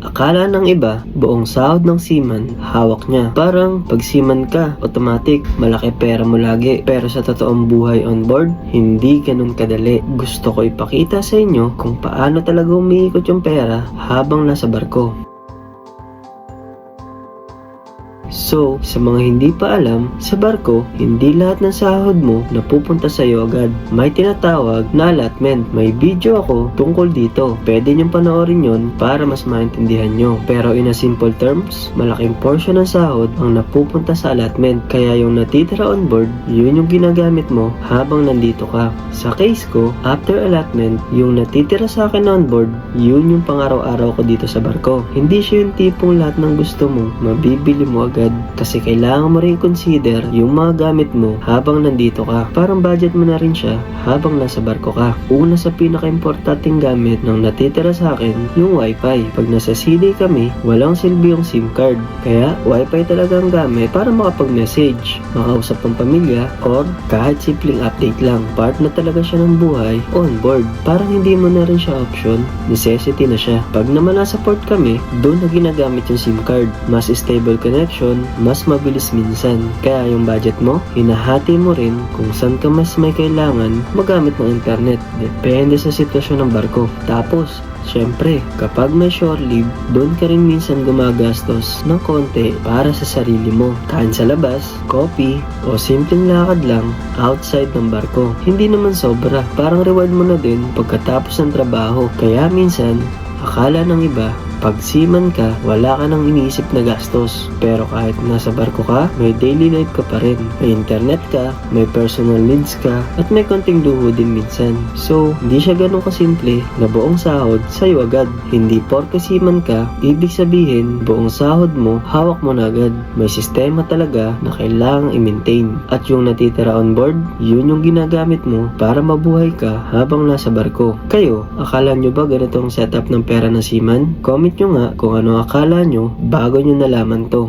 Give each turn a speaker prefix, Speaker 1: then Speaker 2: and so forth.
Speaker 1: Akala ng iba, buong sahod ng seaman, hawak niya. Parang pag seaman ka, automatic, malaki pera mo lagi. Pero sa totoong buhay on board, hindi ganun kadali. Gusto ko ipakita sa inyo kung paano talaga umiikot yung pera habang nasa barko. So, sa mga hindi pa alam, sa barko, hindi lahat ng sahod mo napupunta sa iyo agad. May tinatawag na allotment. May video ako tungkol dito. Pwede niyong panoorin yon para mas maintindihan nyo. Pero in a simple terms, malaking portion ng sahod ang napupunta sa allotment. Kaya yung natitira on board, yun yung ginagamit mo habang nandito ka. Sa case ko, after allotment, yung natitira sa akin on board, yun yung pang-araw-araw ko dito sa barko. Hindi siya yung tipong lahat ng gusto mo, mabibili mo agad. Kasi kailangan mo rin consider yung mga gamit mo habang nandito ka. Parang budget mo na rin siya habang nasa barko ka. Una sa pinaka-importanting gamit ng natitira sa akin, yung wifi. Pag nasa CD kami, walang silbi yung SIM card. Kaya wifi talaga ang gamit para makapag-message, makausap ang pamilya, or kahit simpleng update lang. Part na talaga siya ng buhay on board. Parang hindi mo na rin siya option, necessity na siya. Pag naman nasa port kami, doon na ginagamit yung SIM card. Mas stable connection, mas mabilis minsan. Kaya yung budget mo, hinahati mo rin kung saan ka mas may kailangan magamit ng internet. Depende sa sitwasyon ng barko. Tapos, syempre, kapag may shore leave, doon ka rin minsan gumagastos ng konti para sa sarili mo. Kain sa labas, coffee, o simpleng lakad lang outside ng barko. Hindi naman sobra. Parang reward mo na din pagkatapos ng trabaho. Kaya minsan, akala ng iba, pag seaman ka, wala ka nang iniisip na gastos. Pero kahit nasa barko ka, may daily life ka pa rin. May internet ka, may personal needs ka, at may konting luho din minsan. So, hindi siya ganun kasimple na buong sahod sa'yo agad. Hindi porke seaman ka, ibig sabihin buong sahod mo, hawak mo na agad. May sistema talaga na kailangang i-maintain. At yung natitira on board, yun yung ginagamit mo para mabuhay ka habang nasa barko. Kayo, akala nyo ba ganito ang setup ng pera ng seaman? Comment nyo nga kung ano akala nyo bago nyo nalaman to.